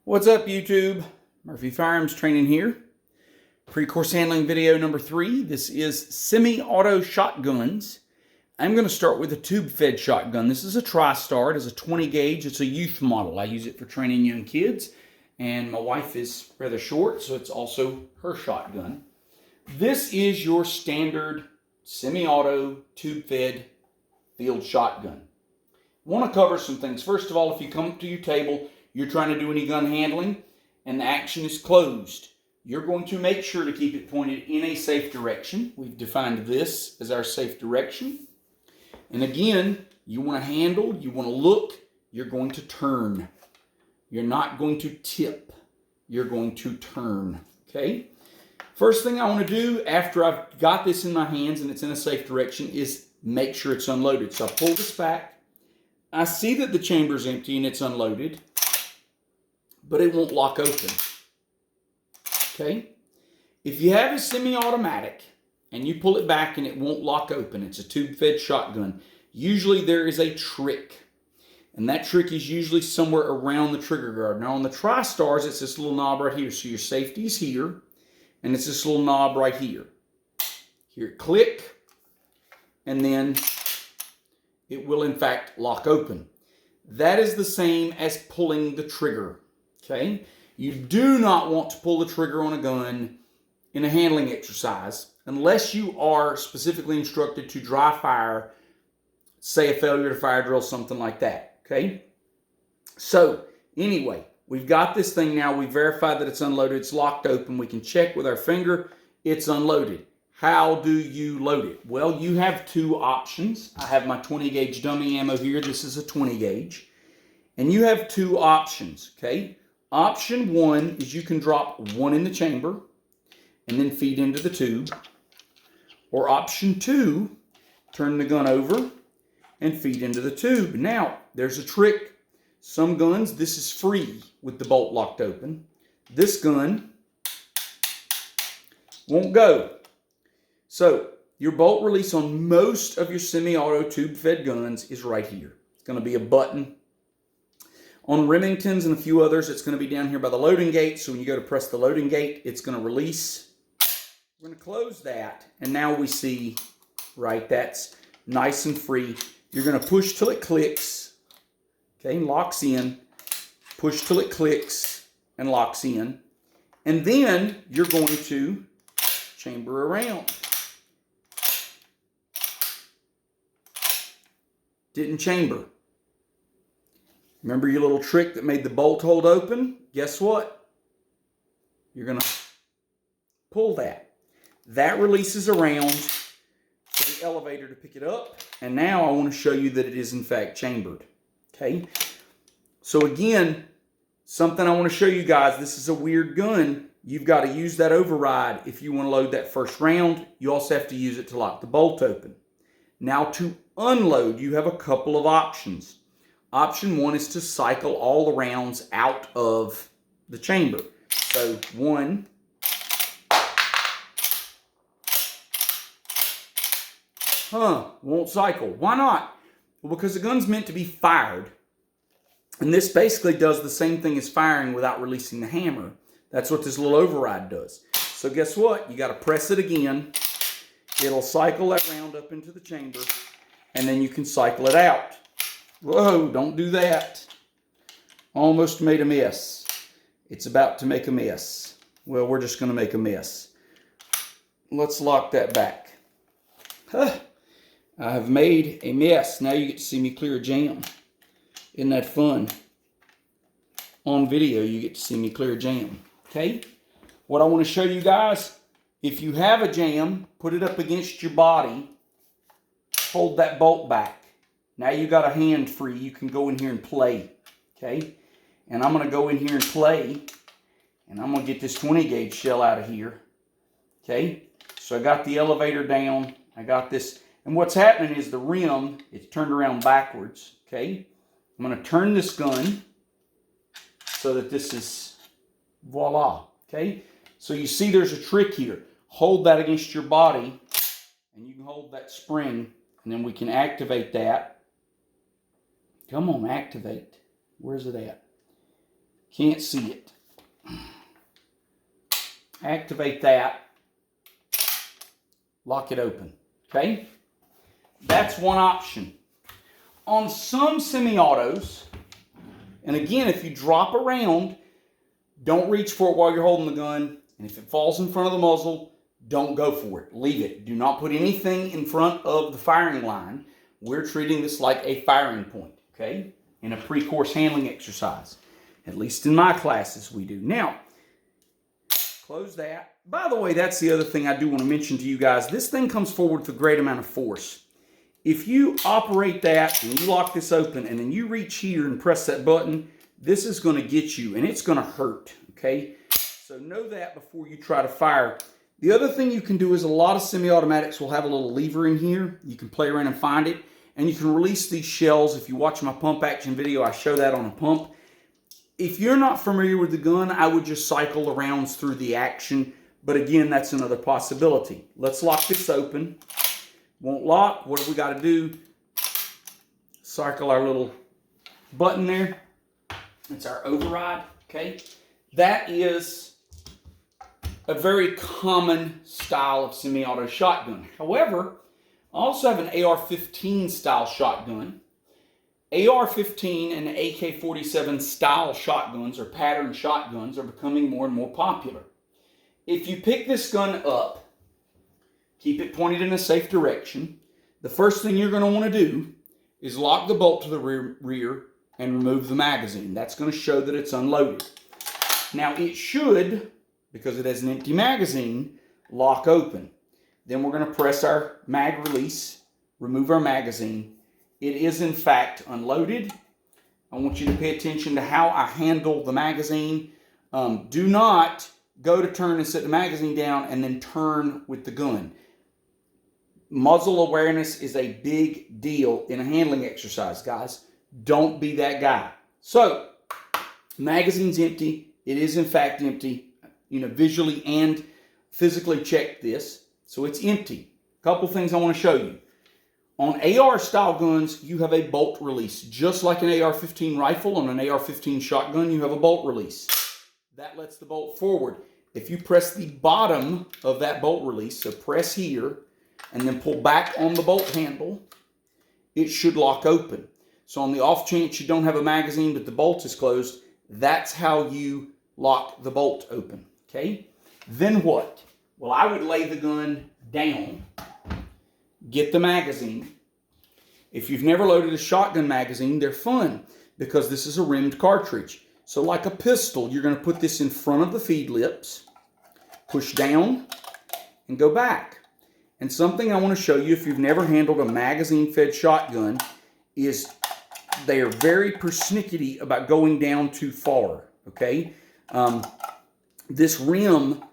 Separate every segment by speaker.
Speaker 1: What's up, YouTube? Murphy Firearms Training here. Pre-course handling video number 3. This is semi-auto shotguns. I'm going to start with a tube-fed shotgun. This is a TriStar. It is a 20 gauge. It's a youth model. I use it for training young kids. And my wife is rather short, so it's also her shotgun. This is your standard semi-auto tube-fed field shotgun. I want to cover some things. First of all, if you come up to your table, you're trying to do any gun handling, and the action is closed, you're going to make sure to keep it pointed in a safe direction. We've defined this as our safe direction. And again, you want to handle, you want to look, you're going to turn. You're not going to tip. You're going to turn, okay? First thing I want to do after I've got this in my hands and it's in a safe direction is make sure it's unloaded. So I pull this back. I see that the chamber's empty and it's unloaded, but it won't lock open, okay? If you have a semi-automatic and you pull it back and it won't lock open, it's a tube-fed shotgun, usually there is a trick. And that trick is usually somewhere around the trigger guard. Now on the TriStars, it's this little knob right here. So your safety is here, and it's this little knob right here. Here, click, and then it will in fact lock open. That is the same as pulling the trigger, okay? You do not want to pull the trigger on a gun in a handling exercise unless you are specifically instructed to dry fire, say a failure to fire drill, something like that. Okay, so anyway, we've got this thing now. We verified that it's unloaded. It's locked open. We can check with our finger. It's unloaded. How do you load it? Well, you have two options. I have my 20 gauge dummy ammo here. This is a 20 gauge. And you have two options, okay? Option one is you can drop one in the chamber and then feed into the tube. Or option two, turn the gun over and feed into the tube. Now, there's a trick. Some guns, this is free with the bolt locked open. This gun won't go. So, your bolt release on most of your semi-auto tube-fed guns is right here. It's going to be a button. On Remingtons and a few others, it's going to be down here by the loading gate. So when you go to press the loading gate, it's going to release. We're going to close that. And now we see, right, that's nice and free. You're going to push till it clicks, okay, locks in. Push till it clicks and locks in. And then you're going to chamber around. Didn't chamber. Remember your little trick that made the bolt hold open? Guess what? You're going to pull that. That releases around the elevator to pick it up, and now I want to show you that it is in fact chambered. Okay, so again, something I want to show you guys, this is a weird gun. You've got to use that override if you want to load that first round. You also have to use it to lock the bolt open. Now to unload, you have a couple of options. Option one is to cycle all the rounds out of the chamber. So one, won't cycle. Why not? Well, because the gun's meant to be fired. And this basically does the same thing as firing without releasing the hammer. That's what this little override does. So guess what? You got to press it again. It'll cycle that round up into the chamber, and then you can cycle it out. Whoa, don't do that. Almost made a mess. It's about to make a mess. Well, we're just going to make a mess. Let's lock that back. I have made a mess. Now you get to see me clear a jam. Isn't that fun? On video, you get to see me clear a jam. Okay? What I want to show you guys, if you have a jam, put it up against your body. Hold that bolt back. Now you got a hand free. You can go in here and play. Okay? And I'm going to go in here and play. And I'm going to get this 20 gauge shell out of here. Okay? So I got the elevator down. I got this. And what's happening is the rim, it's turned around backwards, okay? I'm going to turn this gun so that this is, voila, okay? So you see there's a trick here. Hold that against your body, and you can hold that spring, and then we can activate that. Come on, activate. Where's it at? Can't see it. Activate that. Lock it open. Okay? That's one option. On some semi-autos, and again, if you drop around, don't reach for it while you're holding the gun. And if it falls in front of the muzzle, don't go for it. Leave it. Do not put anything in front of the firing line. We're treating this like a firing point, okay? In a pre-course handling exercise. At least in my classes we do. Now, close that. By the way, that's the other thing I do want to mention to you guys. This thing comes forward with a great amount of force. If you operate that and you lock this open and then you reach here and press that button, this is going to get you and it's going to hurt, okay? So know that before you try to fire. The other thing you can do is a lot of semi-automatics will have a little lever in here. You can play around and find it. And you can release these shells. If you watch my pump action video, I show that on a pump. If you're not familiar with the gun, I would just cycle the rounds through the action. But again, that's another possibility. Let's lock this open. Won't lock. What have we got to do? Cycle our little button there. It's our override, okay? That is a very common style of semi-auto shotgun. However, I also have an AR-15 style shotgun. AR-15 and AK-47 style shotguns or pattern shotguns are becoming more and more popular. If you pick this gun up, keep it pointed in a safe direction. The first thing you're going to want to do is lock the bolt to the rear and remove the magazine. That's going to show that it's unloaded. Now it should, because it has an empty magazine, lock open. Then we're going to press our mag release, remove our magazine. It is in fact unloaded. I want you to pay attention to how I handle the magazine. Do not go to turn and set the magazine down and then turn with the gun. Muzzle awareness is a big deal in a handling exercise, guys. Don't be that guy. So, magazine's empty. It is in fact empty. You know, visually and physically check this. So it's empty. A couple things I want to show you. On AR style guns, you have a bolt release. Just like an AR-15 rifle, on an AR-15 shotgun, you have a bolt release. That lets the bolt forward. If you press the bottom of that bolt release, so press here, and then pull back on the bolt handle, it should lock open. So on the off chance you don't have a magazine but the bolt is closed, that's how you lock the bolt open, okay? Then what? Well, I would lay the gun down, get the magazine. If you've never loaded a shotgun magazine, they're fun because this is a rimmed cartridge. So like a pistol, you're going to put this in front of the feed lips, push down, and go back. And something I want to show you if you've never handled a magazine-fed shotgun is they are very persnickety about going down too far, okay? This rim,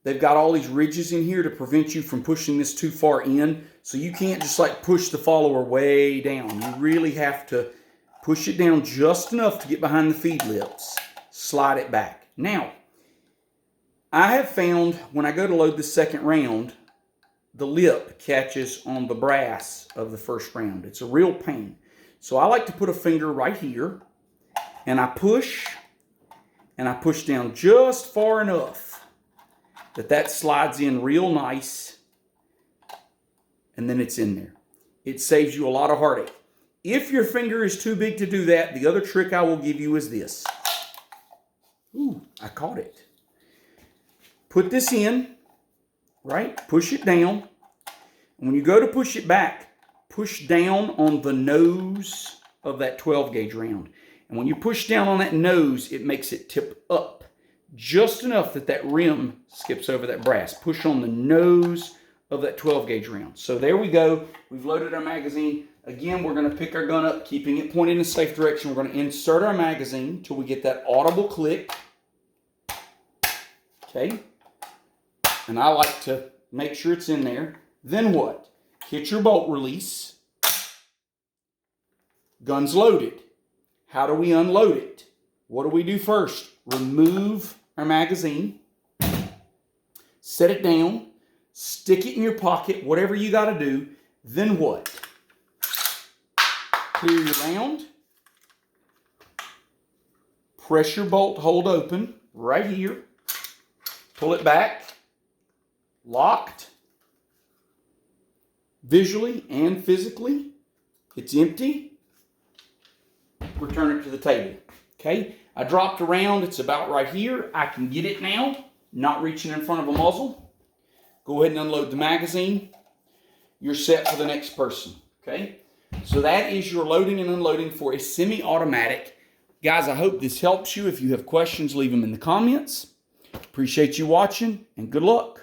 Speaker 1: they've got all these ridges in here to prevent you from pushing this too far in. So you can't just like push the follower way down. You really have to push it down just enough to get behind the feed lips. Slide it back. Now, I have found when I go to load the second round, the lip catches on the brass of the first round. It's a real pain. So I like to put a finger right here, and I push down just far enough that slides in real nice, and then it's in there. It saves you a lot of heartache. If your finger is too big to do that, the other trick I will give you is this. Ooh, I caught it. Put this in, right? Push it down. And when you go to push it back, push down on the nose of that 12 gauge round. And when you push down on that nose, it makes it tip up just enough that rim skips over that brass. Push on the nose of that 12 gauge round. So there we go. We've loaded our magazine. Again, we're going to pick our gun up, keeping it pointed in a safe direction. We're going to insert our magazine until we get that audible click. Okay. And I like to make sure it's in there. Then what? Hit your bolt release. Gun's loaded. How do we unload it? What do we do first? Remove our magazine. Set it down. Stick it in your pocket. Whatever you got to do. Then what? Clear your round. pressure bolt hold open right here. Pull it back. Locked. Visually and physically. It's empty. Return it to the table. Okay? I dropped around. It's about right here. I can get it now. Not reaching in front of a muzzle. Go ahead and unload the magazine. You're set for the next person. Okay? So that is your loading and unloading for a semi-automatic. Guys, I hope this helps you. If you have questions, leave them in the comments. Appreciate you watching, and good luck.